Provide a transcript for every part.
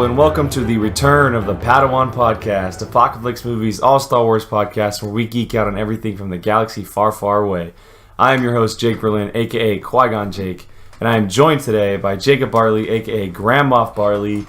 and welcome to the return of the Padawan Podcast, Apocalypse Movies All Star Wars podcast, where we geek out on everything from the galaxy far, far away. I am your host, Jake Berlin, aka Qui-Gon Jake, and I am joined today by Jacob Barley, aka Grand Moff Barley.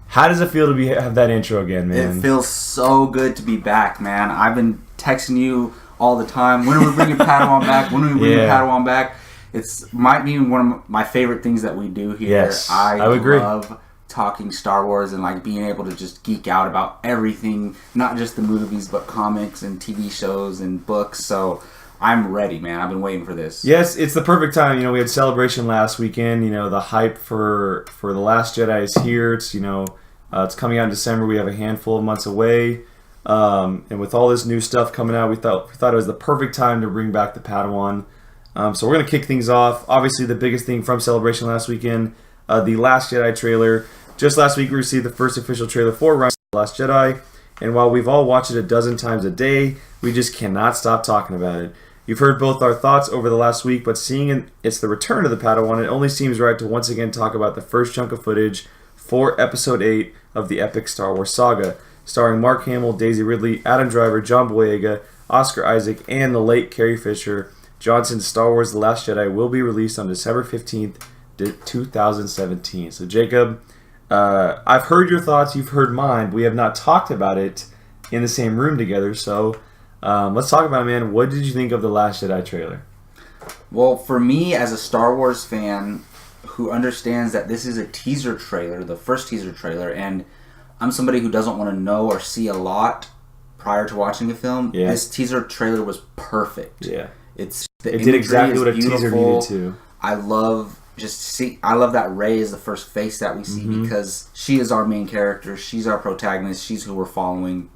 How does it feel to have that intro again, man? It feels so good to be back, man. I've been texting you all the time. When are we bringing Padawan back? When are we bringing Padawan back? It's might be one of my favorite things that we do here. Yes, I would agree. Love talking Star Wars and like being able to just geek out about everything, not just the movies, but comics and TV shows and books. So I'm ready, man. I've been waiting for this. Yes, it's the perfect time. You know, we had Celebration last weekend. You know, the hype for The Last Jedi is here. It's, you know, it's coming out in December. We have a handful of months away. And with all this new stuff coming out, we thought it was the perfect time to bring back the Padawan. So we're going to kick things off. Obviously, the biggest thing from Celebration last weekend, the Last Jedi trailer. Just last week, we received the first official trailer for The Last Jedi. And while we've all watched it a dozen times a day, we just cannot stop talking about it. You've heard both our thoughts over the last week, but seeing it's the return of the Padawan, it only seems right to once again talk about the first chunk of footage for Episode 8 of the epic Star Wars saga, starring Mark Hamill, Daisy Ridley, Adam Driver, John Boyega, Oscar Isaac, and the late Carrie Fisher. Johnson's Star Wars The Last Jedi will be released on December 15th, 2017. So, Jacob, I've heard your thoughts, you've heard mine. We have not talked about it in the same room together, so let's talk about it, man. What did you think of The Last Jedi trailer? Well, for me, as a Star Wars fan who understands that this is a teaser trailer, the first teaser trailer, and I'm somebody who doesn't want to know or see a lot prior to watching a film, this teaser trailer was perfect. Yeah. It did exactly what a teaser needed to. I love that Rey is the first face that we see because she is our main character. She's our protagonist. She's who we're following.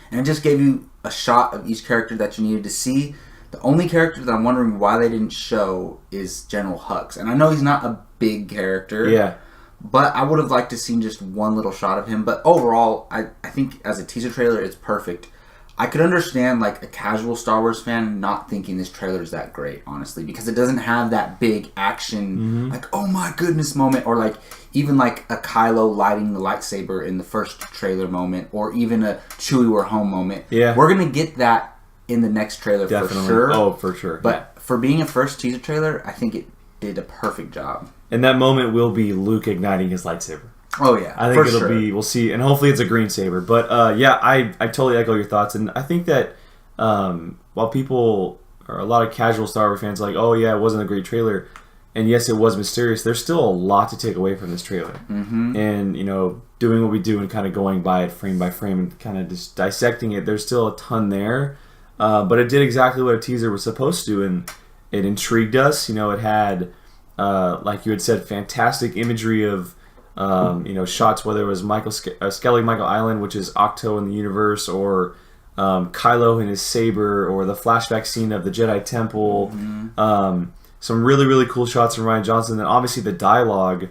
And it just gave you a shot of each character that you needed to see. The only character that I'm wondering why they didn't show is General Hux. And I know he's not a big character. Yeah. But I would have liked to see just one little shot of him. But overall, I think as a teaser trailer, it's perfect. I could understand like a casual Star Wars fan not thinking this trailer is that great, honestly, because it doesn't have that big action, like, oh my goodness moment, or like even like a Kylo lighting the lightsaber in the first trailer moment, or even a Chewie we're home moment. Yeah. We're going to get that in the next trailer for sure. Oh, for sure. But for being a first teaser trailer, I think it did a perfect job. And that moment will be Luke igniting his lightsaber. Oh yeah, I think it'll be. We'll see, and hopefully it's a green saber. But I totally echo your thoughts, and I think that while people or a lot of casual Star Wars fans are like, oh yeah, it wasn't a great trailer, and yes, it was mysterious. There's still a lot to take away from this trailer, and you know, doing what we do and kind of going by it frame by frame and kind of just dissecting it. There's still a ton there, but it did exactly what a teaser was supposed to, and it intrigued us. You know, it had, like you had said, fantastic imagery of. You know, shots, whether it was Skellig Michael Island, which is Octo in the universe, or Kylo in his saber, or the flashback scene of the Jedi Temple. Some really, really cool shots from Rian Johnson. And obviously the dialogue,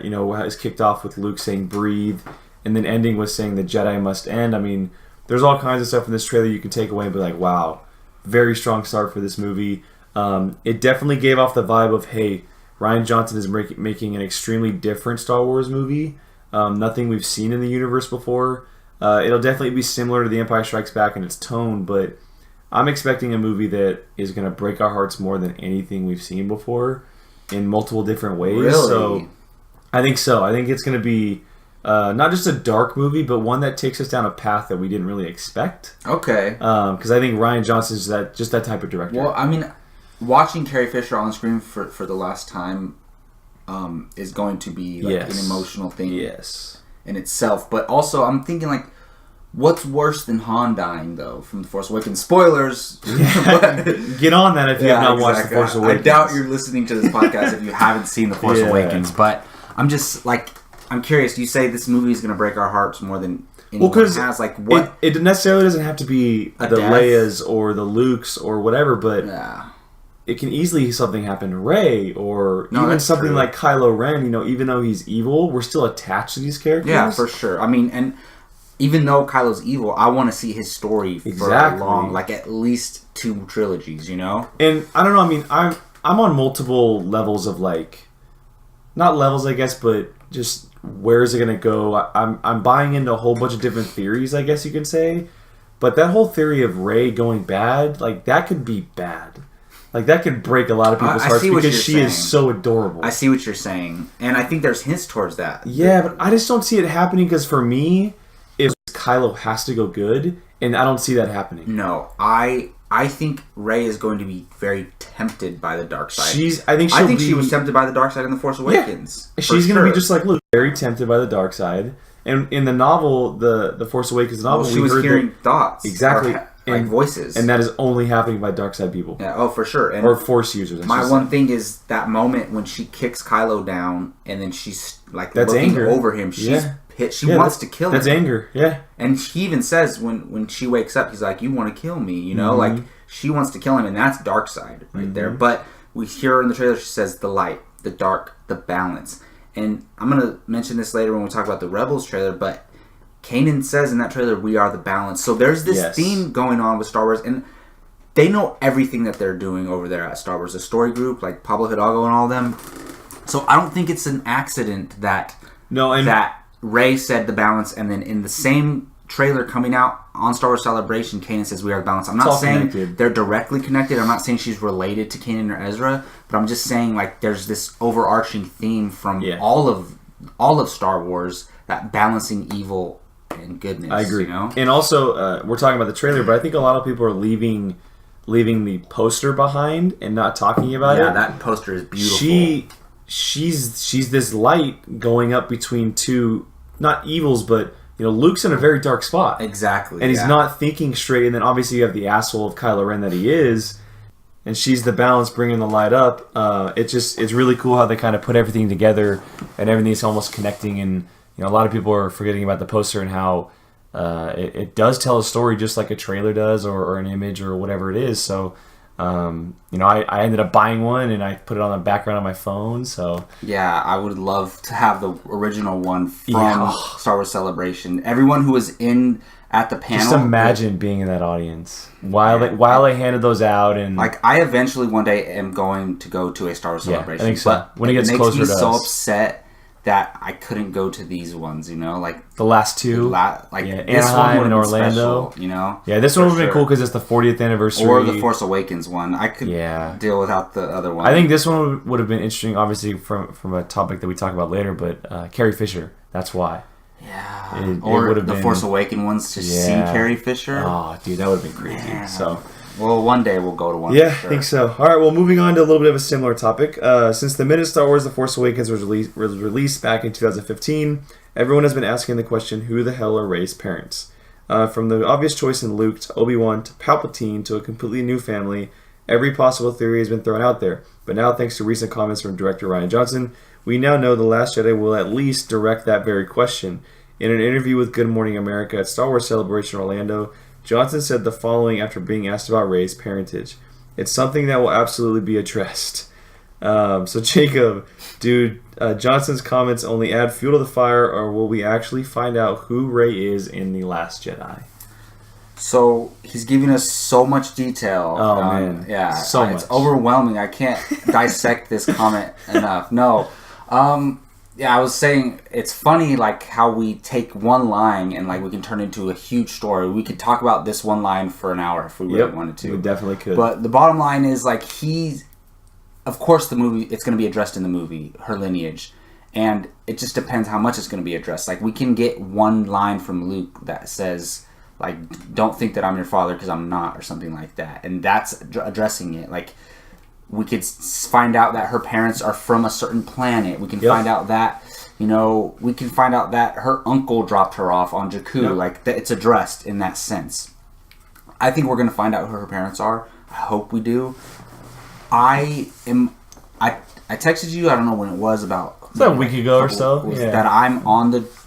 you know, is kicked off with Luke saying breathe, and then ending with saying the Jedi must end. I mean, there's all kinds of stuff in this trailer you can take away and be like, wow, very strong start for this movie. It definitely gave off the vibe of, hey, Rian Johnson is making an extremely different Star Wars movie. Nothing we've seen in the universe before. It'll definitely be similar to The Empire Strikes Back in its tone, but I'm expecting a movie that is going to break our hearts more than anything we've seen before in multiple different ways. Really? So. I think it's going to be not just a dark movie, but one that takes us down a path that we didn't really expect. Okay. Because I think Rian Johnson is just that type of director. Well, I mean, watching Carrie Fisher on screen for the last time is going to be like an emotional thing in itself. But also, I'm thinking like, what's worse than Han dying though from The Force Awakens? Spoilers. Get on that if you have not watched The Force Awakens. I doubt you're listening to this podcast if you haven't seen The Force Awakens. But I'm just like, I'm curious. You say this movie is going to break our hearts more than anyone has. Like what? It necessarily doesn't have to be the Leias or the Lukes or whatever, but. Yeah. It can easily something happen to Rey, or even something like Kylo Ren. You know, even though he's evil, we're still attached to these characters. Yeah, for sure. I mean, and even though Kylo's evil, I want to see his story for long, like at least 2 trilogies. You know. And I don't know. I mean, I'm on multiple levels of like, not levels, I guess, but just where's it gonna go? I'm buying into a whole bunch of different theories, I guess you can say. But that whole theory of Rey going bad, like that could be bad. Like that could break a lot of people's hearts because she is so adorable. I see what you're saying, and I think there's hints towards that. Yeah, but I just don't see it happening because for me, if Kylo has to go good, and I don't see that happening. No, I think Rey is going to be very tempted by the dark side. I think she was tempted by the dark side in The Force Awakens. Yeah. She's going to be just like Luke, very tempted by the dark side. And in the novel, the Force Awakens novel, she was hearing thoughts. Exactly. Like voices. And that is only happening by dark side people. Yeah, oh, for sure. And or Force users. My one thing is that moment when she kicks Kylo down and then she's like that's looking anger. Over him. She's pissed. She wants to kill him. That's anger, yeah. And he even says when she wakes up, he's like, you want to kill me, you know? Like, she wants to kill him, and that's dark side right there. But we hear her in the trailer, she says the light, the dark, the balance. And I'm going to mention this later when we talk about the Rebels trailer, but Kanan says in that trailer, we are the balance. So there's this theme going on with Star Wars, and they know everything that they're doing over there at Star Wars. The story group, like Pablo Hidalgo and all of them. So I don't think it's an accident that that Rey said the balance, and then in the same trailer coming out on Star Wars Celebration, Kanan says we are the balance. I'm not saying they're directly connected. I'm not saying she's related to Kanan or Ezra, but I'm just saying like there's this overarching theme from all of Star Wars, that balancing evil and goodness. I agree. You know? And also, we're talking about the trailer, but I think a lot of people are leaving the poster behind and not talking about it. Yeah, that poster is beautiful. She's this light going up between two, not evils, but Luke's in a very dark spot. Exactly. And he's not thinking straight, and then obviously you have the asshole of Kylo Ren that he is, and she's the balance bringing the light up. It's really cool how they kind of put everything together, and everything's almost connecting, and a lot of people are forgetting about the poster and how it does tell a story just like a trailer does, or an image, or whatever it is. So, I ended up buying one, and I put it on the background of my phone. So yeah, I would love to have the original one from Star Wars Celebration. Everyone who was at the panel, just imagine being in that audience while they handed those out, and like I eventually one day am going to go to a Star Wars Celebration. I think so. But when it gets closer to us, makes me so upset that I couldn't go to these ones, like the last two, this Anaheim one and Orlando. Special, Yeah, this one would have been cool because it's the 40th anniversary. Or the Force Awakens one. I could deal without the other one. I think this one would have been interesting, obviously from a topic that we talk about later, but Carrie Fisher, that's why. Yeah. It would have been Force Awakens ones to see Carrie Fisher. Oh, dude, that would have been crazy. Yeah. So. Well, one day we'll go to one. Yeah, I think so. All right, well, moving on to a little bit of a similar topic. Since the minute Star Wars The Force Awakens was released back in 2015, everyone has been asking the question, who the hell are Rey's parents? From the obvious choice in Luke to Obi-Wan to Palpatine to a completely new family, every possible theory has been thrown out there. But now, thanks to recent comments from director Rian Johnson, we now know The Last Jedi will at least direct that very question. In an interview with Good Morning America at Star Wars Celebration Orlando, Johnson said the following after being asked about Rey's parentage. It's something that will absolutely be addressed. So Jacob, dude, Johnson's comments only add fuel to the fire, or will we actually find out who Rey is in The Last Jedi? So he's giving us so much detail. Oh, man. Yeah. So much. It's overwhelming. I can't dissect this comment enough. No. Yeah, I was saying it's funny like how we take one line and like we can turn it into a huge story. We could talk about this one line for an hour if we really wanted to. We definitely could. But the bottom line is like of course the movie, it's going to be addressed in the movie, her lineage. And it just depends how much it's going to be addressed. Like we can get one line from Luke that says like, don't think that I'm your father because I'm not, or something like that. And that's addressing it. Like, we could find out that her parents are from a certain planet. We can find out that, we can find out that her uncle dropped her off on Jakku. Like, it's addressed in that sense. I think we're going to find out who her parents are. I hope we do. I texted you, I don't know when it was, about a week ago or so. That I'm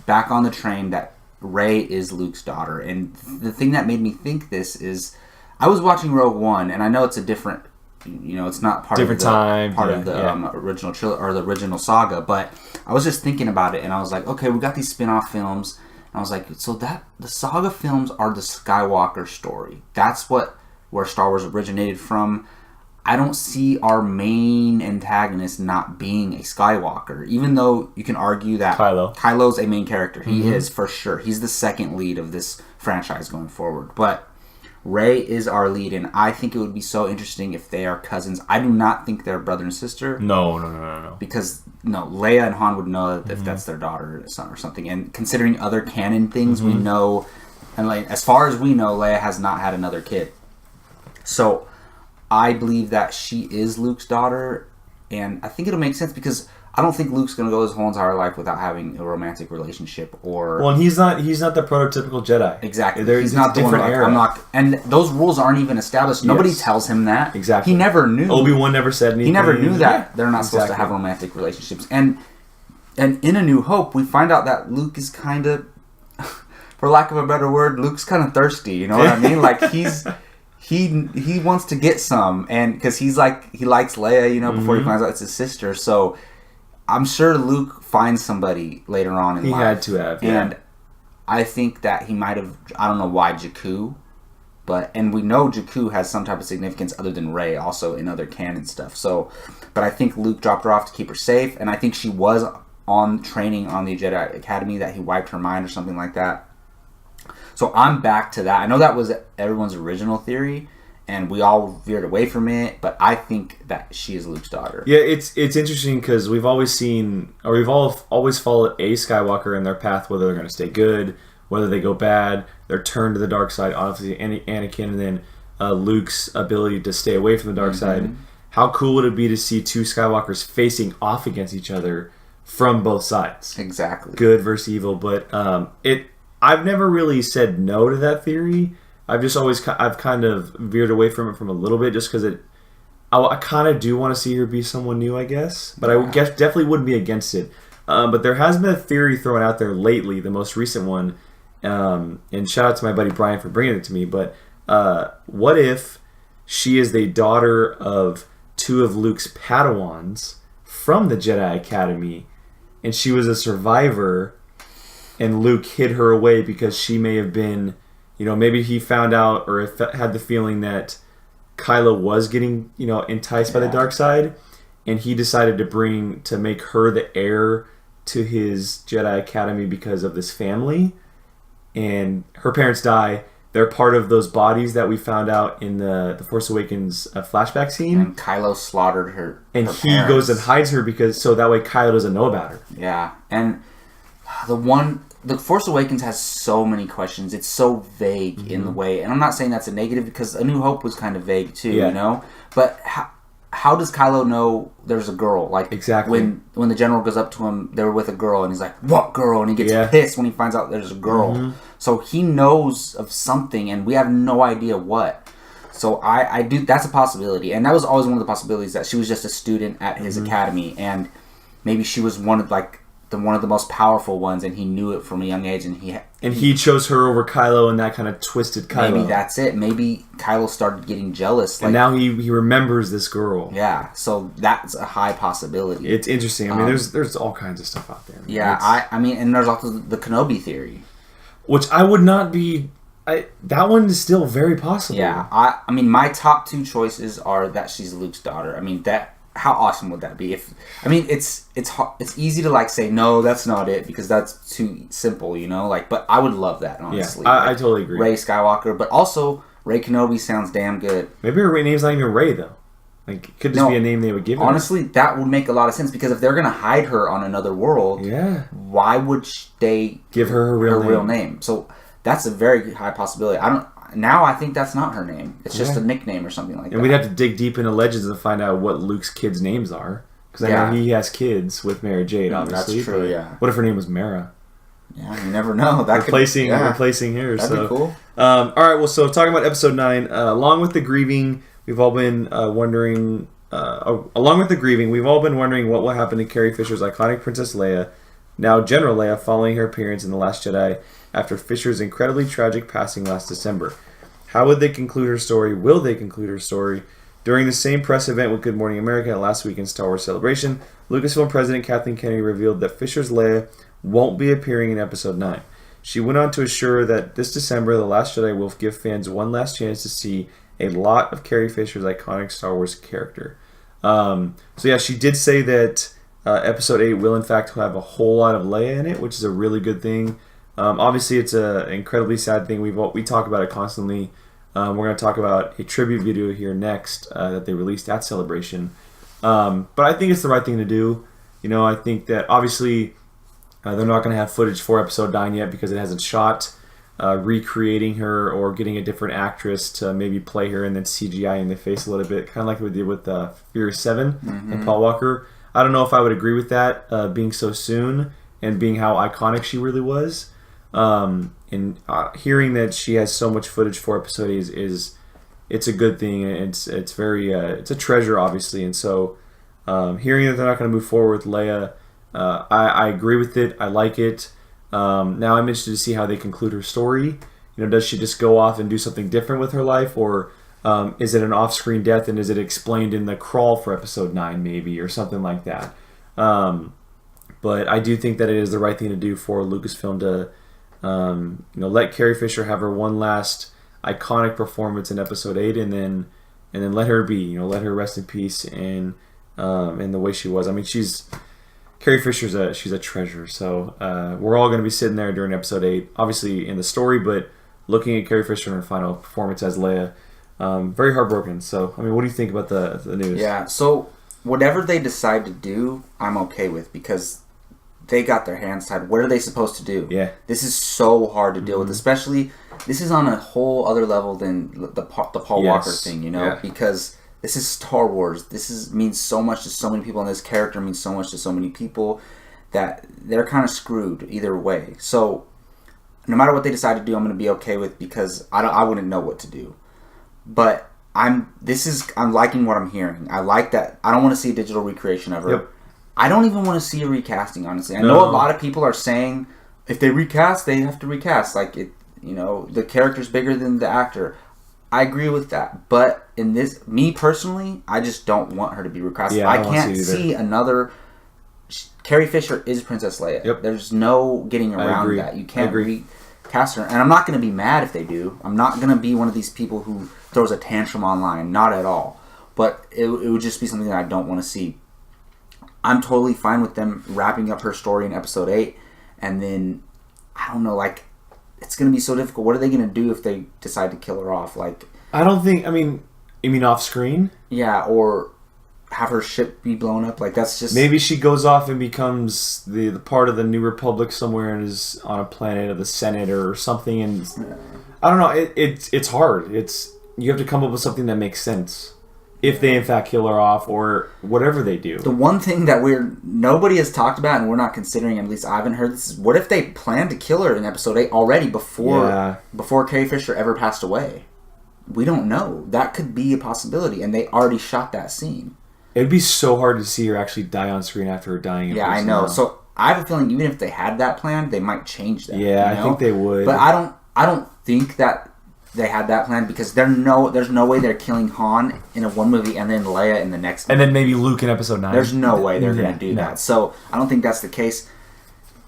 back on the train that Rey is Luke's daughter. And the thing that made me think this is, I was watching Rogue One, and I know it's a different, it's not part different of the time, part of the original trilogy or the original saga. But I was just thinking about it, and I was like, okay, we got these spin-off films, and I was like, so that the saga films are the Skywalker story. That's where Star Wars originated from. I don't see our main antagonist not being a Skywalker, even though you can argue that Kylo's a main character. He is, for sure. He's the second lead of this franchise going forward. But Rey is our lead, and I think it would be so interesting if they are cousins. I do not think they're brother and sister. No. Because, Leia and Han would know if that's their daughter or son or something. And considering other canon things, we know, and like as far as we know, Leia has not had another kid. So I believe that she is Luke's daughter, and I think it'll make sense because I don't think Luke's going to go his whole entire life without having a romantic relationship. Well, and he's not the prototypical Jedi. Exactly. He's not the one like, I'm not, and those rules aren't even established. Nobody tells him that. Exactly. He never knew. Obi-Wan never said anything. He never knew that they're not supposed to have romantic relationships. And in A New Hope, we find out that Luke is kind of, for lack of a better word, Luke's kind of thirsty. You know what I mean? Like he wants to get some, and because he likes Leia, before he finds out it's his sister. So I'm sure Luke finds somebody later on in life. He had to have, yeah. And I think that he might have, I don't know why Jakku, and we know Jakku has some type of significance other than Rey, also in other canon stuff. So, but I think Luke dropped her off to keep her safe, and I think she was on training on the Jedi Academy, that he wiped her mind or something like that. So I'm back to that. I know that was everyone's original theory, and we all veered away from it, but I think that she is Luke's daughter. Yeah, it's interesting because we've always always followed a Skywalker in their path, whether they're going to stay good, whether they go bad, their turn to the dark side. Obviously, Anakin, and then Luke's ability to stay away from the dark side. How cool would it be to see two Skywalkers facing off against each other from both sides? Exactly. Good versus evil, but I've never really said no to that theory. I've kind of veered away from it from a little bit, just because I kind of do want to see her be someone new, I guess. But I guess definitely wouldn't be against it. But there has been a theory thrown out there lately, the most recent one, and shout out to my buddy Brian for bringing it to me. But what if she is the daughter of two of Luke's Padawans from the Jedi Academy, and she was a survivor, and Luke hid her away because she may have been, maybe he found out or had the feeling that Kylo was getting, enticed by the dark side, and he decided to make her the heir to his Jedi Academy because of this family. And her parents die. They're part of those bodies that we found out in the Force Awakens flashback scene. And Kylo slaughtered her. And he goes and hides her so that way Kylo doesn't know about her. Yeah. And the Force Awakens has so many questions. It's so vague in the way. And I'm not saying that's a negative, because A New Hope was kind of vague too, But how does Kylo know there's a girl? Like, exactly. When the general goes up to him, they were with a girl, and he's like, "What girl?" And he gets pissed when he finds out there's a girl. So he knows of something, and we have no idea what. So I do. That's a possibility, and that was always one of the possibilities, that she was just a student at his academy, and maybe she was one of the most powerful ones, and he knew it from a young age, and he chose her over Kylo, and that kind of twisted Kylo. Maybe that's it. Maybe Kylo started getting jealous, and now he remembers this girl. Yeah, so that's a high possibility. It's interesting. I mean, there's all kinds of stuff out there. Yeah, I mean, and there's also the Kenobi theory, which I would not be. That one is still very possible. Yeah, I mean, my top two choices are that she's Luke's daughter. I mean, how awesome would that be? It's easy to say no, that's not it, because that's too simple, but I would love that, honestly. Yeah, I totally agree. Rey Skywalker, but also Rey Kenobi sounds damn good. Maybe her name's not even Rey, though. It could just be a name they would give her. Honestly, that would make a lot of sense, because if they're going to hide her on another world, why would they give her real name? So that's a very high possibility. I think that's not her name. It's just a nickname or something like that. And we'd have to dig deep into Legends to find out what Luke's kids' names are. Because I know he has kids with Mara Jade, obviously. That's true, yeah. What if her name was Mara? Yeah, you never know. Replacing her. That'd be cool. All right, well, so talking about Episode 9, along with the grieving, we've all been wondering what will happen to Carrie Fisher's iconic Princess Leia, now General Leia, following her appearance in The Last Jedi after Fisher's incredibly tragic passing last December. How would they conclude her story? Will they conclude her story? During the same press event with Good Morning America at last weekend's Star Wars Celebration, Lucasfilm President Kathleen Kennedy revealed that Fisher's Leia won't be appearing in Episode 9. She went on to assure that this December, The Last Jedi will give fans one last chance to see a lot of Carrie Fisher's iconic Star Wars character. So yeah, she did say that Episode 8 will in fact have a whole lot of Leia in it, which is a really good thing. Obviously, it's an incredibly sad thing. We talk about it constantly. We're going to talk about a tribute video here next that they released at Celebration. But I think it's the right thing to do. You know, I think that obviously they're not going to have footage for Episode 9 yet because it hasn't shot. Recreating her or getting a different actress to maybe play her and then CGI in the face a little bit, kind of like we did with Furious 7 and Paul Walker. I don't know if I would agree with that being so soon and being how iconic she really was. And hearing that she has so much footage for Episode 8 is it's a good thing. It's very it's a treasure, obviously. And so hearing that they're not going to move forward with Leia, I agree with it. I like it. Now I'm interested to see how they conclude her story. You know, does she just go off and do something different with her life, or is it an off-screen death and is it explained in the crawl for Episode 9 maybe, or something like that? But I do think that it is the right thing to do for Lucasfilm to let Carrie Fisher have her one last iconic performance in Episode 8 and then let her be, let her rest in peace and the way she was. I mean, Carrie Fisher's she's a treasure. So we're all going to be sitting there during Episode 8, obviously in the story, but looking at Carrie Fisher in her final performance as Leia, very heartbroken. So, I mean, what do you think about the news? Yeah, so whatever they decide to do, I'm okay with, because they got their hands tied. What are they supposed to do? Yeah. This is so hard to deal with, especially, this is on a whole other level than the Paul Walker thing, because this is Star Wars. Means so much to so many people, and this character means so much to so many people that they're kind of screwed either way. So no matter what they decide to do, I'm going to be okay with, because I wouldn't know what to do. But I'm liking what I'm hearing. I like that. I don't want to see a digital recreation of her. Yep. I don't even want to see a recasting, honestly. I know a lot of people are saying if they recast, they have to recast. Like, the character's bigger than the actor. I agree with that. But in this, me personally, I just don't want her to be recast. Yeah, I can't see another. Carrie Fisher is Princess Leia. Yep. There's no getting around that. You can't recast her. And I'm not going to be mad if they do. I'm not going to be one of these people who throws a tantrum online. Not at all. But it would just be something that I don't want to see. I'm totally fine with them wrapping up her story in Episode 8. And then, I don't know, like, it's going to be so difficult. What are they going to do if they decide to kill her off? Like, I don't think, you mean off screen? Yeah, or have her ship be blown up. Like, that's just... Maybe she goes off and becomes the part of the New Republic somewhere and is on a planet of the Senate or something. And I don't know. It's hard. You have to come up with something that makes sense. If they in fact kill her off or whatever they do. The one thing that nobody has talked about and we're not considering, at least I haven't heard this, is what if they plan to kill her in Episode 8 already before Carrie Fisher ever passed away? We don't know. That could be a possibility, and they already shot that scene. It'd be so hard to see her actually die on screen after her dying. Yeah, I know. So I have a feeling even if they had that plan, they might change that. Yeah, I think they would. But I don't think that they had that plan, because there's no way they're killing Han in one movie and then Leia in the next movie. And then maybe Luke in Episode 9. There's no way they're going to do that. So I don't think that's the case.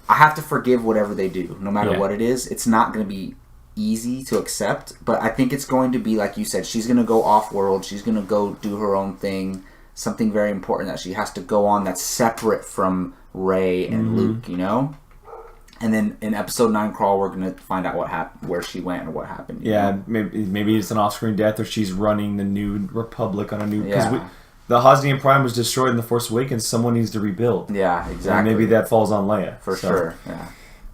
I have to forgive whatever they do, no matter what it is. It's not going to be easy to accept, but I think it's going to be, like you said, she's going to go off-world. She's going to go do her own thing, something very important that she has to go on that's separate from Rey and Luke, And then in Episode 9 crawl, we're going to find out what happened, where she went, or what happened. Yeah, maybe it's an off-screen death, or she's running the New Republic on a new... Because the Hosnian Prime was destroyed in The Force Awakens. Someone needs to rebuild. Yeah, exactly. And maybe that falls on Leia. For sure, yeah.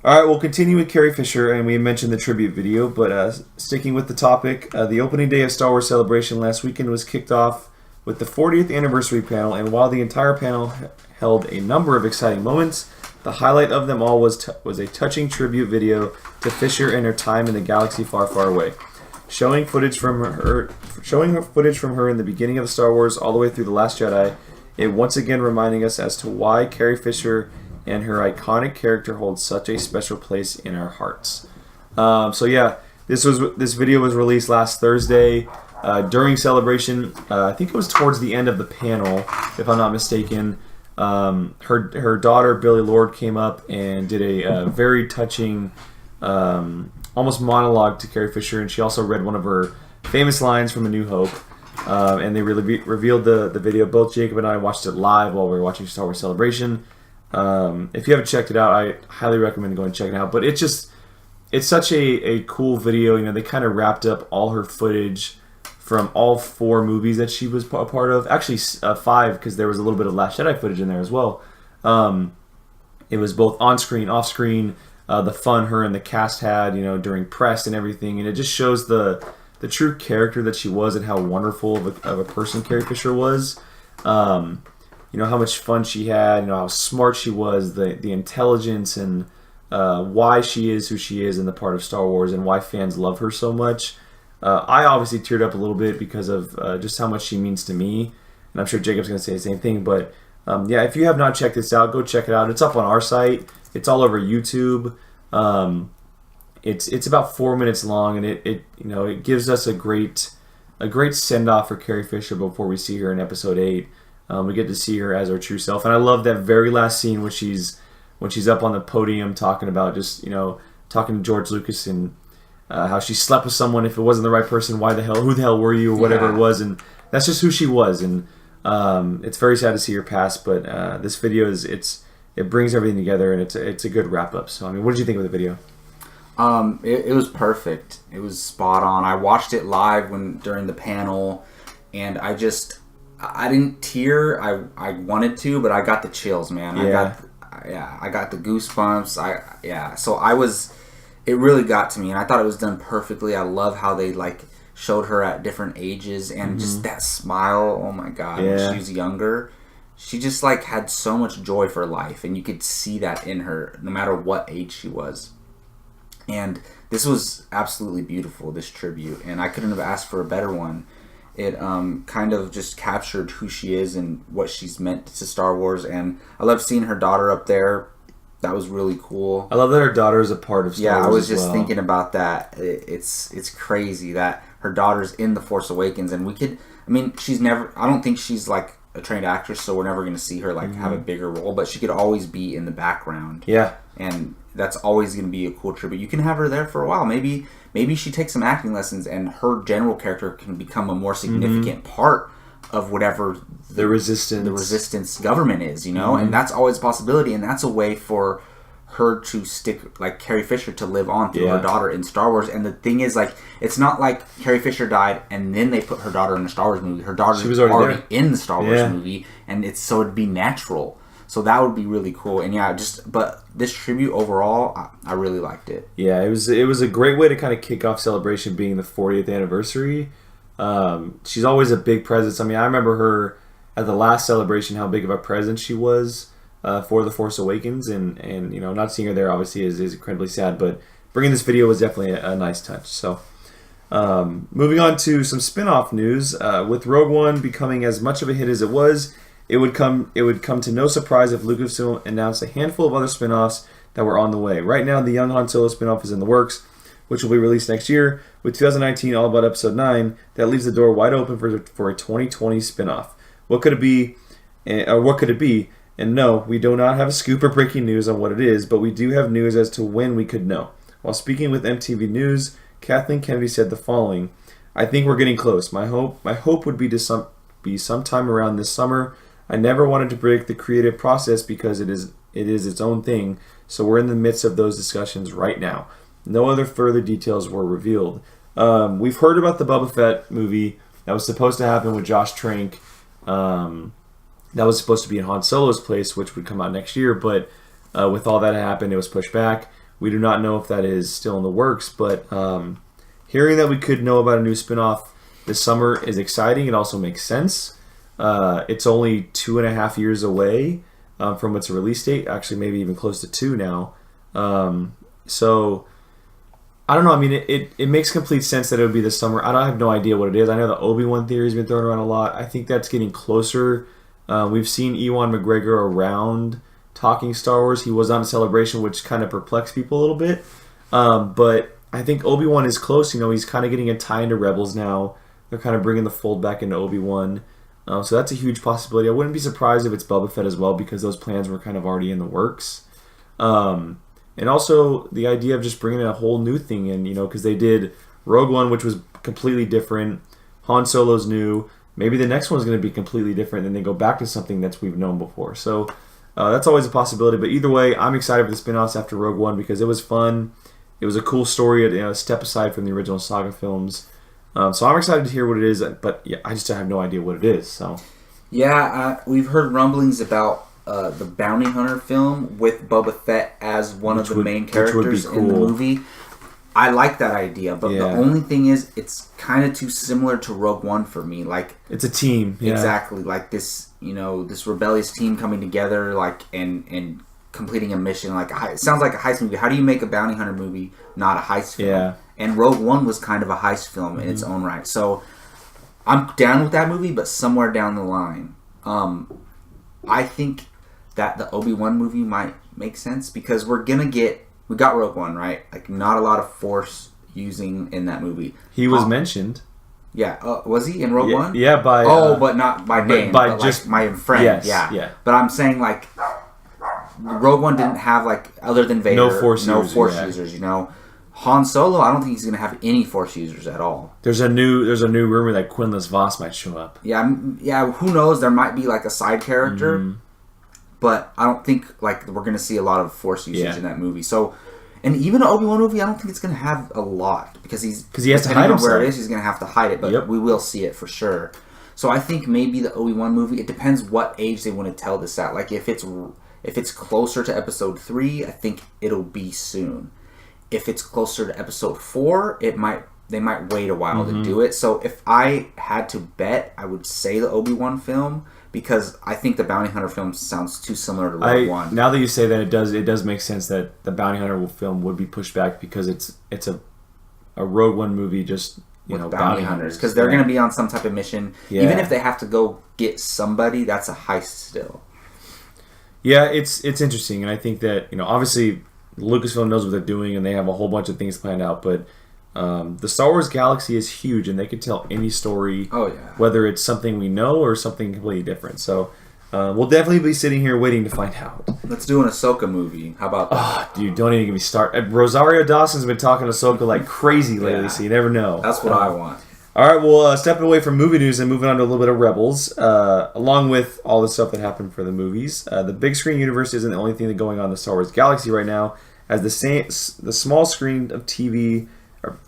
All right, we'll continue with Carrie Fisher, and we mentioned the tribute video, but sticking with the topic, the opening day of Star Wars Celebration last weekend was kicked off with the 40th anniversary panel, and while the entire panel held a number of exciting moments, the highlight of them all was a touching tribute video to Fisher and her time in the galaxy far, far away, showing footage from her in the beginning of Star Wars all the way through The Last Jedi. It once again reminding us as to why Carrie Fisher and her iconic character holds such a special place in our hearts. This video was released last Thursday during Celebration. I think it was towards the end of the panel, if I'm not mistaken. Her daughter Billie Lourd came up and did a very touching, almost monologue to Carrie Fisher, and she also read one of her famous lines from A New Hope. And they really revealed the video. Both Jacob and I watched it live while we were watching Star Wars Celebration. If you haven't checked it out, I highly recommend going and checking it out. But it's such a cool video. You know, they kind of wrapped up all her footage from all 4 movies that she was a part of. Actually, 5, because there was a little bit of Last Jedi footage in there as well. It was both on-screen, off-screen, the fun her and the cast had, you know, during press and everything. And it just shows the true character that she was and how wonderful of a person Carrie Fisher was. You know, how much fun she had, you know, how smart she was, the intelligence, and why she is who she is in the part of Star Wars, and why fans love her so much. I obviously teared up a little bit because of just how much she means to me, and I'm sure Jacob's going to say the same thing. But yeah, if you have not checked this out, go check it out. It's up on our site. It's all over YouTube. It's about 4 minutes long, and it gives us a great send off for Carrie Fisher before we see her in Episode 8. We get to see her as her true self, and I love that very last scene when she's up on the podium talking about talking to George Lucas and how she slept with someone. If it wasn't the right person, who the hell were you, or whatever it was. And that's just who she was. And it's very sad to see her pass, but this video it brings everything together, and it's a good wrap up. So I mean, what did you think of the video? It was perfect. It was spot on. I watched it live during the panel, and I didn't tear. I wanted to, but I got the chills, man. Yeah. I got the goosebumps. So it really got to me, and I thought it was done perfectly. I love how they showed her at different ages, and just that smile. Oh my God, when she was younger, she just had so much joy for life, and you could see that in her, no matter what age she was. And this was absolutely beautiful, this tribute, and I couldn't have asked for a better one. It kind of just captured who she is and what she's meant to Star Wars, and I love seeing her daughter up there. That was really cool. I love that her daughter is a part of Star Wars. Yeah, I was just thinking about that. It's crazy that her daughter's in The Force Awakens, and I don't think she's a trained actress, so we're never going to see her have a bigger role, but she could always be in the background. Yeah. And that's always going to be a cool tribute. You can have her there for a while. Maybe she takes some acting lessons, and her general character can become a more significant part of whatever the resistance government is, and that's always a possibility, and that's a way for her to stick, Carrie Fisher, to live on through her daughter in Star Wars. And the thing is, it's not like Carrie Fisher died and then they put her daughter in a Star Wars movie. Her daughter was already in the Star Wars movie, and it'd be natural. So that would be really cool. And but this tribute overall, I really liked it. Yeah, it was a great way to kind of kick off Celebration, being the 40th anniversary. She's always a big presence. I mean, I remember her at the last Celebration, how big of a presence she was for The Force Awakens, and not seeing her there obviously is incredibly sad, but bringing this video was definitely a nice touch. So moving on to some spin-off news, with Rogue One becoming as much of a hit as it was, it would come to no surprise if Lucasfilm announced a handful of other spin-offs that were on the way. Right now, the young Han Solo spin-off is in the works, which will be released next year, with 2019 all about Episode 9. That leaves the door wide open for a 2020 spin-off. What could it be? What could it be? And no, we do not have a scoop or breaking news on what it is, but we do have news as to when we could know. While speaking with MTV News, Kathleen Kennedy said the following: "I think we're getting close. My hope would be sometime around this summer. I never wanted to predict the creative process because it is its own thing, so we're in the midst of those discussions right now. No other further details were revealed." We've heard about the Boba Fett movie that was supposed to happen with Josh Trank. That was supposed to be in Han Solo's place, which would come out next year, but with all that happened, it was pushed back. We do not know if that is still in the works, but hearing that we could know about a new spinoff this summer is exciting. It also makes sense. It's only 2.5 years away from its release date, actually maybe even close to 2 now. So I don't know. I mean, it makes complete sense that it would be this summer. I have no idea what it is. I know the Obi-Wan theory has been thrown around a lot. I think that's getting closer. We've seen Ewan McGregor around talking Star Wars. He was on Celebration, which kind of perplexed people a little bit. But I think Obi-Wan is close. He's kind of getting a tie into Rebels now. They're kind of bringing the fold back into Obi-Wan. So that's a huge possibility. I wouldn't be surprised if it's Boba Fett as well, because those plans were kind of already in the works. And also the idea of just bringing a whole new thing in, because they did Rogue One, which was completely different. Han Solo's new. Maybe the next one's going to be completely different, and they go back to something that we've known before. So that's always a possibility. But either way, I'm excited for the spin-offs after Rogue One because it was fun. It was a cool story, a step aside from the original saga films. So I'm excited to hear what it is, but yeah, I just have no idea what it is. So yeah, we've heard rumblings about the Bounty Hunter film with Boba Fett as one of the main characters in the movie. I like that idea, but the only thing is, it's kind of too similar to Rogue One for me. Like, it's a team, exactly. Like this, this rebellious team coming together, like and completing a mission. Like, it sounds like a heist movie. How do you make a bounty hunter movie not a heist film? Yeah. And Rogue One was kind of a heist film in its own right. So I'm down with that movie, but somewhere down the line, I think that the Obi-Wan movie might make sense because we got Rogue One, right? Like, not a lot of Force using in that movie. He was mentioned. Yeah. Was he in Rogue One? Yeah, by... but not by name. By but just... like my friend. Yes, yeah. But I'm saying, like, Rogue One didn't have, like, other than Vader... No Force users, Han Solo, I don't think he's going to have any Force users at all. There's a new rumor that Quinlan Vos might show up. Yeah, who knows? There might be, like, a side character... Mm-hmm. But I don't think like we're going to see a lot of Force usage in that movie. So, and even an Obi-Wan movie, I don't think it's going to have a lot because he has to hide himself. Where it is, he's going to have to hide it. But we will see it for sure. So I think maybe the Obi-Wan movie. It depends what age they want to tell this at. Like if it's closer to Episode 3, I think it'll be soon. If it's closer to Episode 4, they might wait a while to do it. So if I had to bet, I would say the Obi-Wan film. Because I think the Bounty Hunter film sounds too similar to Rogue One. Now that you say that, it does make sense that the Bounty Hunter film would be pushed back because it's a Rogue One movie just with bounty hunters because they're going to be on some type of mission. Yeah. Even if they have to go get somebody, that's a heist still. Yeah, it's interesting, and I think that obviously Lucasfilm knows what they're doing and they have a whole bunch of things planned out, but. The Star Wars galaxy is huge, and they could tell any story, whether it's something we know or something completely different. So, we'll definitely be sitting here waiting to find out. Let's do an Ahsoka movie. How about that? Oh, dude, don't even get me started. Rosario Dawson's been talking Ahsoka like crazy lately, so you never know. That's what I want. All right, well, stepping away from movie news and moving on to a little bit of Rebels, along with all the stuff that happened for the movies, the big screen universe isn't the only thing that's going on in the Star Wars galaxy right now, as the small screen of TV...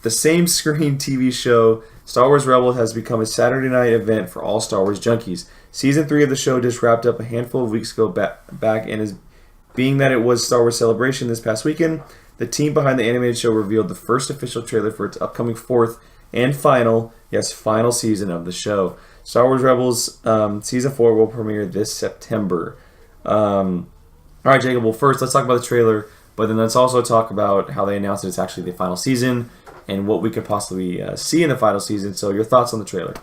The same screen TV show, Star Wars Rebels, has become a Saturday night event for all Star Wars junkies. Season 3 of the show just wrapped up a handful of weeks ago back, and is being that it was Star Wars Celebration this past weekend, the team behind the animated show revealed the first official trailer for its upcoming fourth and final season of the show. Star Wars Rebels Season 4 will premiere this September. All right, Jacob, well, first, let's talk about the trailer, but then let's also talk about how they announced that it's actually the final season and what we could possibly see in the final season. So your thoughts on the trailer?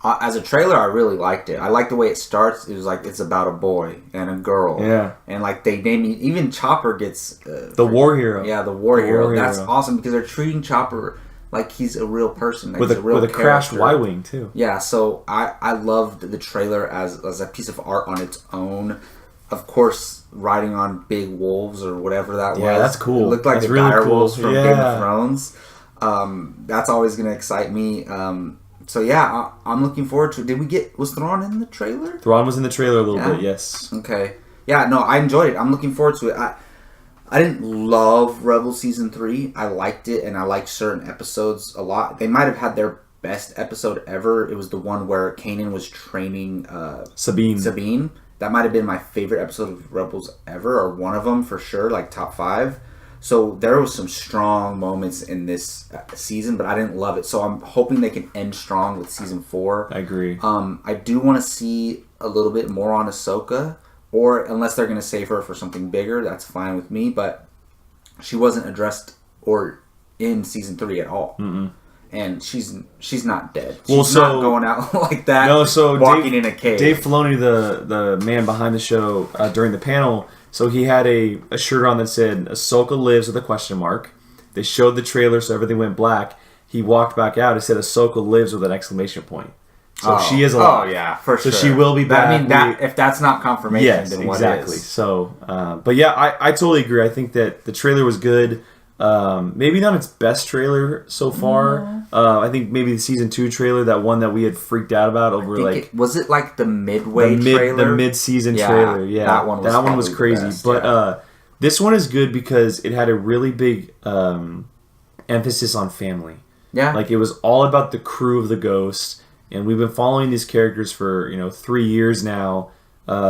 As a trailer, I really liked it. I liked the way it starts. It was like it's about a boy and a girl. Yeah. And like they name even Chopper gets... the war hero. Yeah, the war hero. That's awesome because they're treating Chopper like he's a real person. Like with a crashed Y-Wing, too. Yeah, so I loved the trailer as a piece of art on its own. Of course, riding on big wolves or whatever that was. Yeah, that's cool. It looked like that's the really dire cool. wolves from Game of Thrones. That's always going to excite me. So yeah, I'm looking forward to it. Was Thrawn in the trailer? Thrawn was in the trailer a little bit, yes. Okay. Yeah, no, I enjoyed it. I'm looking forward to it. I didn't love Rebels Season 3. I liked it, and I liked certain episodes a lot. They might have had their best episode ever. It was the one where Kanan was training Sabine. That might have been my favorite episode of Rebels ever, or one of them for sure, like top 5. So there was some strong moments in this season, but I didn't love it. So I'm hoping they can end strong with Season 4. I agree. I do want to see a little bit more on Ahsoka, or unless they're going to save her for something bigger, that's fine with me. But she wasn't addressed or in Season 3 at all. Mm-mm. And she's not dead. She's not going out like that. No, so walking in a cave. Dave Filoni, the man behind the show, during the panel, so he had a shirt on that said "Ahsoka lives" with a question mark. They showed the trailer, so everything went black. He walked back out. It said "Ahsoka lives" with an exclamation point. So she is alive. Oh yeah, for sure. So she will be back. I mean, if that's not confirmation, then what exactly. is? So, but yeah, I totally agree. I think that the trailer was good. Maybe not its best trailer so far. I think maybe the season 2 trailer, that one that we had freaked out about over was it like the midway trailer? The mid-season trailer, yeah. That one was crazy. Best, but this one is good because it had a really big emphasis on family. Yeah. Like, it was all about the crew of the Ghost, and we've been following these characters for, 3 years now.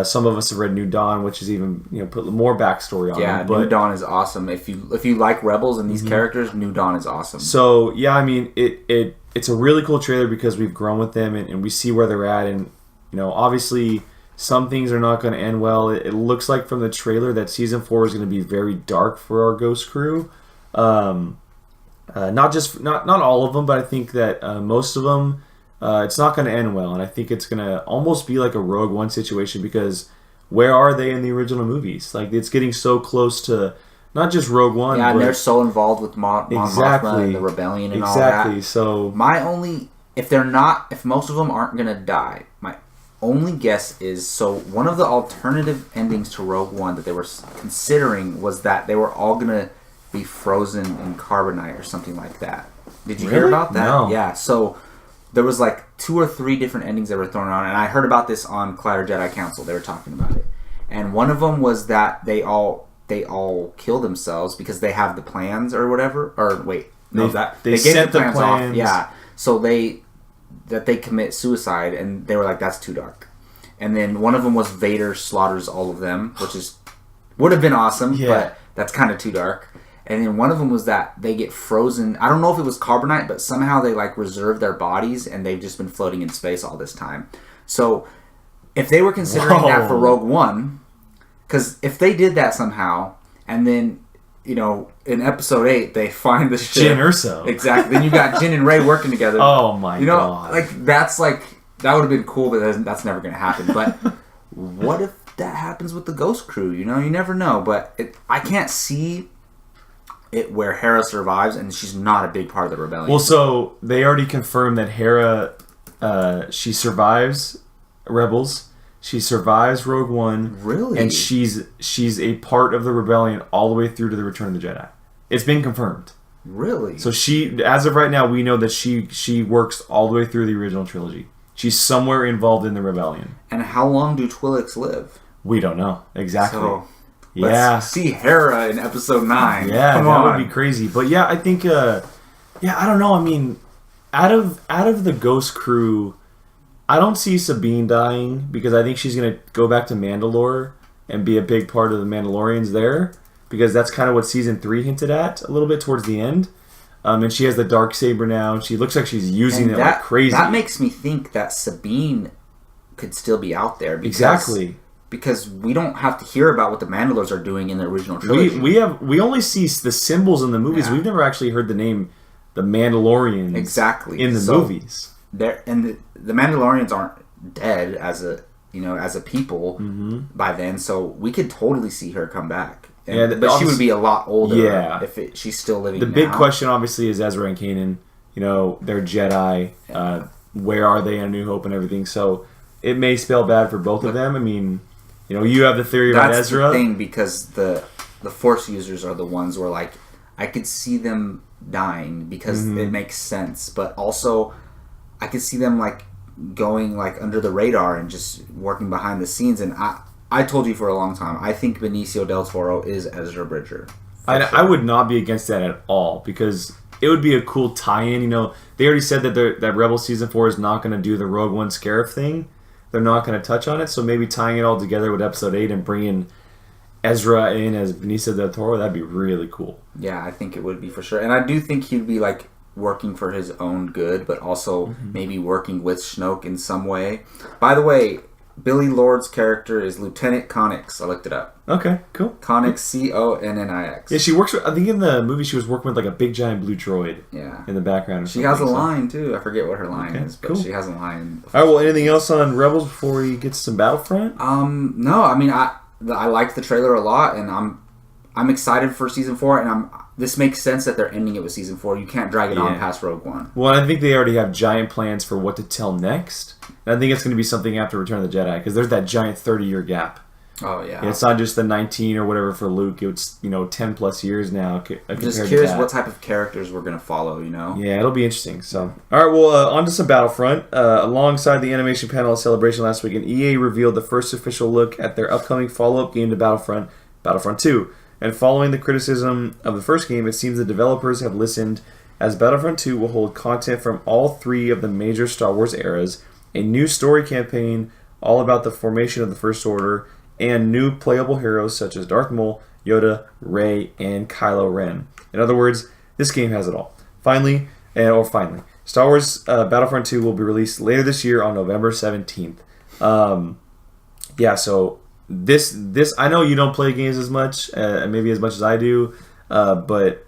Some of us have read New Dawn, which is even put more backstory on them. But New Dawn is awesome. If you like Rebels and these characters, New Dawn is awesome. So yeah, I mean it's a really cool trailer because we've grown with them and we see where they're at, and obviously some things are not going to end well. It looks like from the trailer that season 4 is going to be very dark for our Ghost crew. Not all of them, but I think that most of them. It's not going to end well, and I think it's going to almost be like a Rogue One situation because where are they in the original movies? Like, it's getting so close to not just Rogue One. Yeah, and they're so involved with Mon Mothma and the rebellion and all that. Exactly. So if most of them aren't going to die, my only guess is, so one of the alternative endings to Rogue One that they were considering was that they were all going to be frozen in carbonite or something like that. Did you hear about that? No. Yeah, so there was like 2 or 3 different endings that were thrown around, and I heard about this on Collider Jedi Council. They were talking about it, and one of them was that they all kill themselves because they have the plans or whatever. Or wait, no, they gave the plans off. Yeah, so they commit suicide, and they were like, that's too dark. And then one of them was Vader slaughters all of them, which would have been awesome, but that's kind of too dark. And then one of them was that they get frozen. I don't know if it was carbonite, but somehow they reserve their bodies and they've just been floating in space all this time. So if they were considering that for Rogue One, because if they did that somehow, and then in Episode 8 they find the ship, Jyn Erso, exactly. Then you got Jyn and Rey working together. Oh my god! That would have been cool, but that's never going to happen. But what if that happens with the Ghost crew? You never know. But I can't see it where Hera survives, and she's not a big part of the rebellion. Well, so they already confirmed that Hera, she survives Rebels, she survives Rogue One, really, and she's a part of the rebellion all the way through to the Return of the Jedi. It's been confirmed. Really? So she, as of right now, we know that she works all the way through the original trilogy. She's somewhere involved in the rebellion. And how long do Twi'leks live? We don't know exactly. So, let's see Hera in Episode 9. Yeah, that would be crazy. But yeah, I think, I don't know. I mean, out of the Ghost crew, I don't see Sabine dying because I think she's going to go back to Mandalore and be a big part of the Mandalorians there because that's kind of what Season 3 hinted at a little bit towards the end. And she has the Darksaber now, and she looks like she's using it like crazy. That makes me think that Sabine could still be out there. Because we don't have to hear about what the Mandalores are doing in the original trilogy. We only see the symbols in the movies. Yeah. We've never actually heard the name the Mandalorians in the movies. And the Mandalorians aren't dead as a people by then, so we could totally see her come back. But she would be a lot older if she's still living. The big question, obviously, is Ezra and Kanan. They're Jedi. Where are they in A New Hope and everything? So it may spell bad for both of them. I mean, you have the theory about Ezra. That's the thing, because the Force users are the ones where, I could see them dying because it makes sense. But also, I could see them, going, under the radar and just working behind the scenes. And I told you for a long time, I think Benicio del Toro is Ezra Bridger. I would not be against that at all, because it would be a cool tie-in. They already said that Rebel Season 4 is not going to do the Rogue One Scarif thing. They're not going to touch on it, so maybe tying it all together with Episode 8 and bringing Ezra in as Benicio del Toro, that'd be really cool. Yeah, I think it would be for sure. And I do think he'd be, working for his own good, but also maybe working with Snoke in some way. By the way, Billy Lord's character is Lieutenant Connix. I looked it up. Okay, cool. Connix, Connix. Yeah, she works with, I think in the movie she was working with a big giant blue droid. Yeah. In the background. She has a line too. I forget what her line is, but she has a line. Alright, well, anything else on Rebels before we get to some Battlefront? No, I mean I liked the trailer a lot, and I'm excited for Season 4, and this makes sense that they're ending it with Season 4. You can't drag it on past Rogue One. Well, I think they already have giant plans for what to tell next. And I think it's going to be something after Return of the Jedi, because there's that giant 30-year gap. Oh yeah. It's not just the 19 or whatever for Luke. It's 10 plus years now. I'm just curious what type of characters we're gonna follow. Yeah, it'll be interesting. So, all right, well, on to some Battlefront. Alongside the animation panel at Celebration last weekend, EA revealed the first official look at their upcoming follow-up game to Battlefront, Battlefront 2. And following the criticism of the first game, it seems the developers have listened, as Battlefront 2 will hold content from all three of the major Star Wars eras, a new story campaign all about the formation of the First Order, and new playable heroes such as Darth Maul, Yoda, Rey, and Kylo Ren. In other words, this game has it all. Finally, Star Wars Battlefront 2 will be released later this year on November 17th. So this I know you don't play games as much, maybe as much as I do, but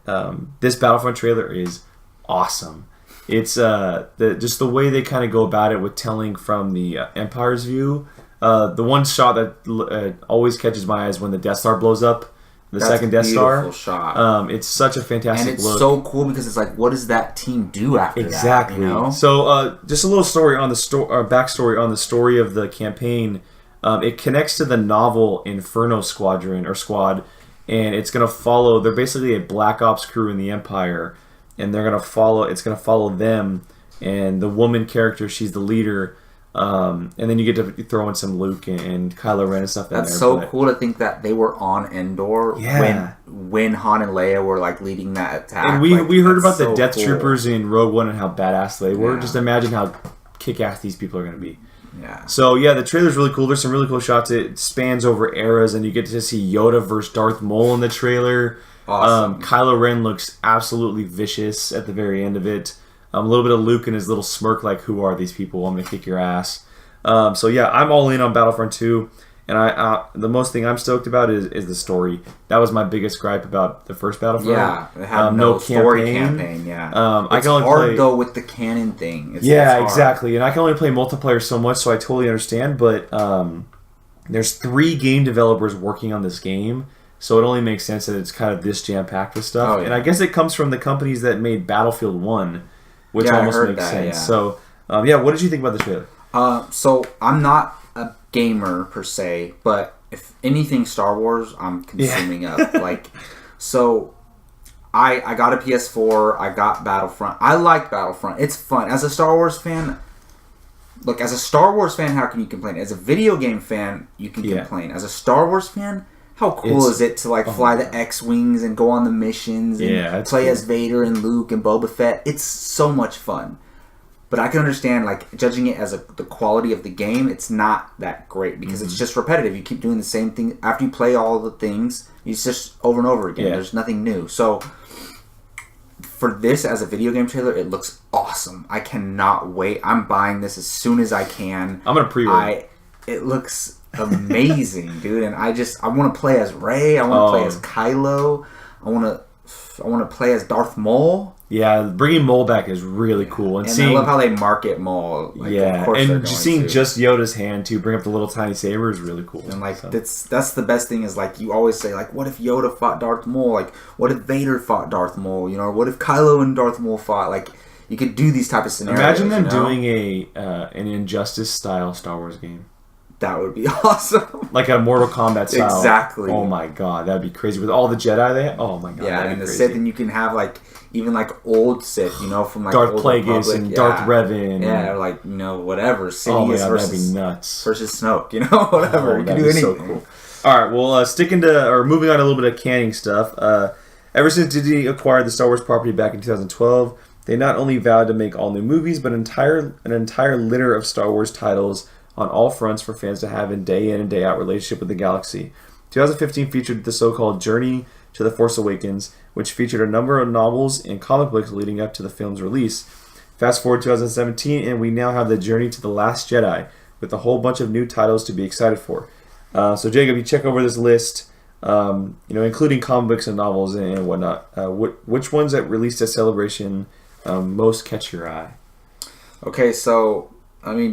this Battlefront trailer is awesome. It's just the way they kind of go about it with telling from the Empire's view. The one shot that always catches my eyes when the Death Star blows up, the second Death Star. Shot. It's such a fantastic and it's look. so cool because it's like, what does that team do after exactly. that? So just a little story on the backstory on the story of the campaign. It connects to the novel Inferno Squad, and it's gonna follow. They're basically a Black Ops crew in the Empire, and they're gonna follow. It's gonna follow them and the woman character. She's the leader. And then you get to throw in some Luke and Kylo Ren and stuff. That's so cool to think that they were on Endor when Han and Leia were like leading that attack. And we heard about the Death Troopers in Rogue One and how badass they were. Just imagine how kick-ass these people are going to be. Yeah. So yeah, the trailer's really cool. There's some really cool shots. It spans over eras, and you get to see Yoda versus Darth Maul in the trailer. Awesome. Kylo Ren looks absolutely vicious at the very end of it. A little bit of Luke and his little smirk, like, "Who are these people? I'm gonna kick your ass." So yeah, I'm all in on Battlefront 2, and the most thing I'm stoked about is the story. That was my biggest gripe about the first Battlefront. Yeah, it had no story campaign. Yeah, it's hard though with the canon thing. It's exactly, and I can only play multiplayer so much, so I totally understand. But there's 3 game developers working on this game. So it only makes sense that it's kind of this jam-packed with stuff. And I guess it comes from the companies that made Battlefield 1. Which almost makes sense. Yeah. So, what did you think about the trailer? So I'm not a gamer per se, but if anything Star Wars, I'm consuming up. Like, so I got a PS4. I got Battlefront. I like Battlefront. It's fun. As a Star Wars fan, look, as a Star Wars fan, how can you complain? As a video game fan, you can complain. As a Star Wars fan, how cool is it to like fly the X-Wings and go on the missions and play as Vader and Luke and Boba Fett? It's so much fun. But I can understand, like, judging it as the quality of the game, it's not that great because it's just repetitive. You keep doing the same thing. After you play all the things, it's just over and over again. There's nothing new. So for this as a video game trailer, it looks awesome. I cannot wait. I'm buying this as soon as I can. I'm going to pre-order. It looks amazing, dude, and I want to play as Rey. I want to play as Kylo. I want to play as Darth Maul. Yeah, bringing Maul back is really cool, and I love how they market Maul. Like, of course and just seeing just Yoda's hand to bring up the little tiny saber is really cool. And like that's the best thing is like you always say like, what if Yoda fought Darth Maul? Like, what if Vader fought Darth Maul? You know, what if Kylo and Darth Maul fought? Like, you could do these type of scenarios. Imagine them doing an Injustice style Star Wars game. That would be awesome. Like a Mortal Kombat style. Exactly. Oh my god, that'd be crazy with all the Jedi they have. Oh my god. Yeah, and the Sith, and you can have like even like old Sith, from like Darth old Plagueis Republic, and Darth Revan. Yeah, or like whatever. Sidious that'd be nuts. Versus Snoke, whatever. You can do anything. So cool. All right, well, moving on a little bit of canon stuff. Ever since Disney acquired the Star Wars property back in 2012, they not only vowed to make all new movies, but an entire litter of Star Wars titles on all fronts for fans to have in and day out relationship with the galaxy. 2015 featured the so-called Journey to the Force Awakens, which featured a number of novels and comic books leading up to the film's release. Fast forward 2017, and we now have the Journey to the Last Jedi, with a whole bunch of new titles to be excited for. So Jacob, you check over this list, including comic books and novels and whatnot. Which ones that released at Celebration most catch your eye? Okay, so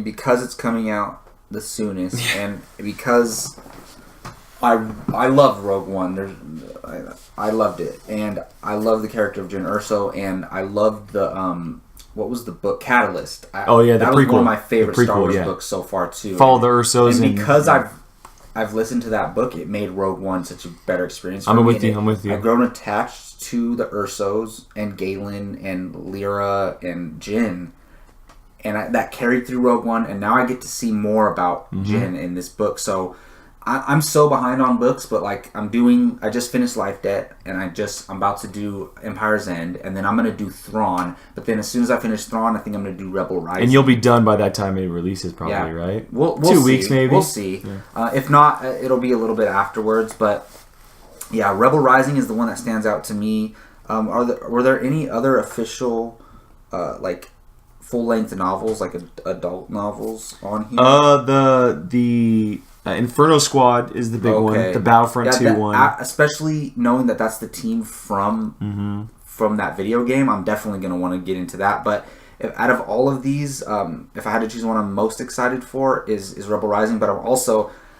because it's coming out the soonest, and because I love Rogue One, I loved it, and I love the character of Jyn Erso, and I loved the what was the book Catalyst? The prequel. Was one of my favorite Star Wars books so far too. Follow the Ersos, and because I've I've listened to that book, it made Rogue One such a better experience for I'm me. with you. I'm with you. I've grown attached to the Ursos and Galen and Lyra and Jyn. And that carried through Rogue One, and now I get to see more about Jyn in this book. So I'm so behind on books, but like I just finished Life Debt, and I'm about to do Empire's End, and then I'm gonna do Thrawn. But then as soon as I finish Thrawn, I think I'm gonna do Rebel Rising. And you'll be done by that time it releases, probably, right? We'll 2 see. weeks maybe. We'll see. Yeah. If not, it'll be a little bit afterwards. But yeah, Rebel Rising is the one that stands out to me. Were there any other official like full-length novels, like adult novels on here? The Inferno Squad is the big one. The Battlefront II one. Especially knowing that that's the team from that video game, I'm definitely going to want to get into that. But out of all of these, if I had to choose one I'm most excited for is Rebel Rising. But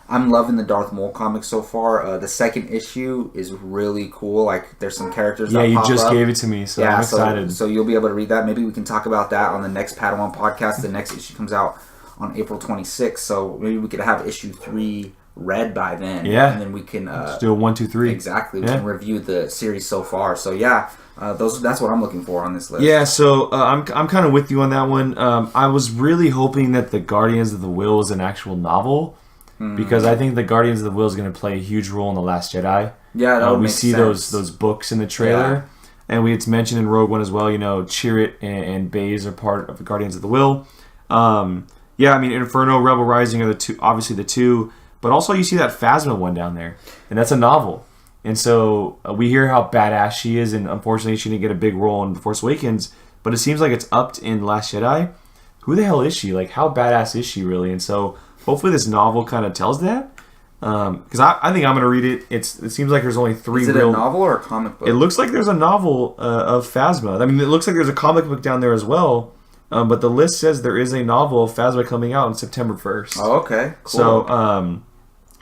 I'm loving the Darth Maul comic so far. The second issue is really cool. Like, there's some characters that pop up. Yeah, you just gave it to me, so I'm excited. So you'll be able to read that. Maybe we can talk about that on the next Padawan podcast. The next issue comes out on April 26th, so maybe we could have issue 3 read by then. Yeah. And then we can... Just do a 1, 2, 3. Exactly. We can review the series so far. So yeah, that's what I'm looking for on this list. Yeah, so I'm kind of with you on that one. I was really hoping that the Guardians of the Will is an actual novel, because I think the Guardians of the Will is going to play a huge role in The Last Jedi. Yeah, that would we make see sense. those books in the trailer, and it's mentioned in Rogue One as well. Chirrut and Baze are part of the Guardians of the Will. Yeah, I mean, Inferno, Rebel Rising are obviously the two, but also you see that Phasma one down there, and that's a novel. And so we hear how badass she is, and unfortunately she didn't get a big role in The Force Awakens, but it seems like it's upped in Last Jedi. Who the hell is she? Like, how badass is she really? And so hopefully this novel kind of tells that. Because I think I'm going to read it. It seems like there's only 3 Is it real... a novel or a comic book? It looks like there's a novel of Phasma. I mean, it looks like there's a comic book down there as well. But the list says there is a novel of Phasma coming out on September 1st. Oh, okay. Cool. So,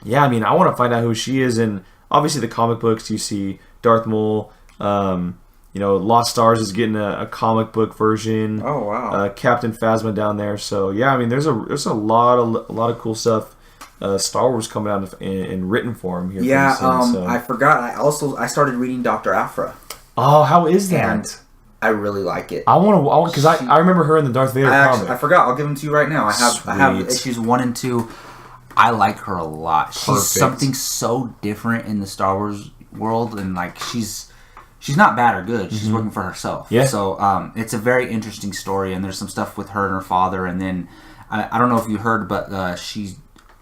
yeah, I mean, I want to find out who she is. And obviously the comic books, you see Darth Maul. Lost Stars is getting a comic book version. Oh, wow. Captain Phasma down there. So, yeah, I mean, there's a lot of cool stuff. Star Wars coming out in written form here. Yeah, soon, so. I forgot. I started reading Dr. Aphra. Oh, how is that? And I really like it. I want to, because I remember her in the Darth Vader comic. I forgot. I'll give them to you right now. I have issues 1 and 2. I like her a lot. She's something so different in the Star Wars world, and like she's not bad or good. She's working for herself. Yeah. So it's a very interesting story, and there's some stuff with her and her father, and then I don't know if you heard, but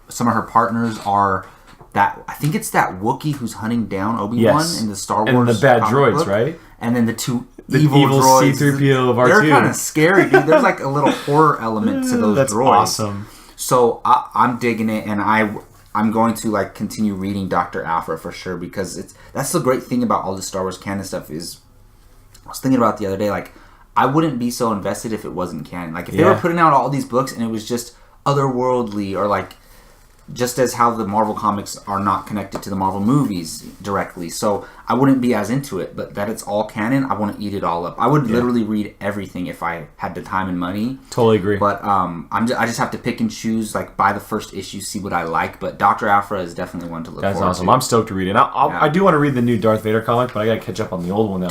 some of her partners are I think it's that Wookiee who's hunting down Obi-Wan in the Star Wars. And the bad droids, book. Right? And then the 2 evil droids. C-3PO of R2. They're kind of scary, dude. There's like a little horror element to those That's droids. Awesome. So I'm digging it, and I'm going to like continue reading Dr. Aphra for sure, because that's the great thing about all the Star Wars canon stuff is, I was thinking about it the other day, like I wouldn't be so invested if it wasn't canon. Like if they were putting out all these books and it was just otherworldly, or like just as how the Marvel comics are not connected to the Marvel movies directly. So I wouldn't be as into it, but that it's all canon, I want to eat it all up. I would literally read everything if I had the time and money. Totally agree. But I just have to pick and choose, like buy the first issue, see what I like. But Dr. Aphra is definitely one to look forward to. That's awesome. I'm stoked to read it. I do want to read the new Darth Vader comic, but I got to catch up on the old one.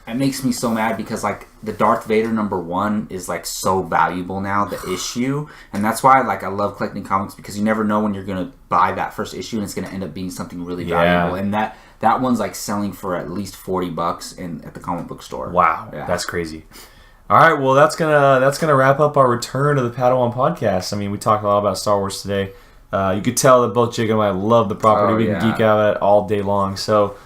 It makes me so mad because like the Darth Vader #1 is like so valuable now, the issue, and that's why I love collecting comics, because you never know when you're gonna buy that first issue and it's gonna end up being something really valuable, and that one's like selling for at least $40 at the comic book store. Wow, that's crazy. All right, well that's gonna wrap up our return to the Padawan Podcast. I mean, we talked a lot about Star Wars today. You could tell that both Jacob and I love the property. We can geek out at it all day long. So.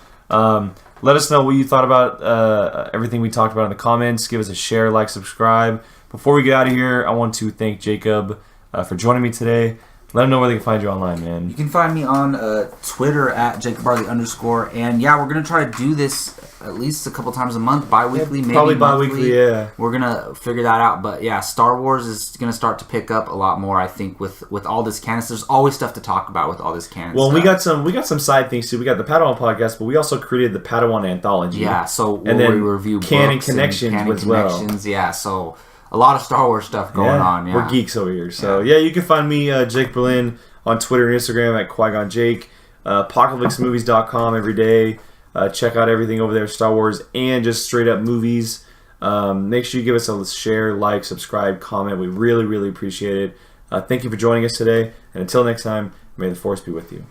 Let us know what you thought about everything we talked about in the comments. Give us a share, like, subscribe. Before we get out of here, I want to thank Jacob for joining me today. Let them know where they can find you online, man. You can find me on Twitter at @JacobBarley_. And yeah, we're going to try to do this at least a couple times a month, bi-weekly, maybe probably monthly. bi-weekly, yeah. We're going to figure that out. But yeah, Star Wars is going to start to pick up a lot more, I think, with all this canon. There's always stuff to talk about with all this canon stuff. Well, we got some side things too. We got the Padawan Podcast, but we also created the Padawan Anthology. Yeah, so and then we review Canon Connections as well. Yeah, so a lot of Star Wars stuff going on. Yeah. We're geeks over here. So yeah, you can find me, Jake Berlin, on Twitter and Instagram at Qui-Gon Jake. Apocalypsemovies.com every day. Check out everything over there, Star Wars and just straight up movies. Make sure you give us a share, like, subscribe, comment. We really, really appreciate it. Thank you for joining us today. And until next time, may the Force be with you.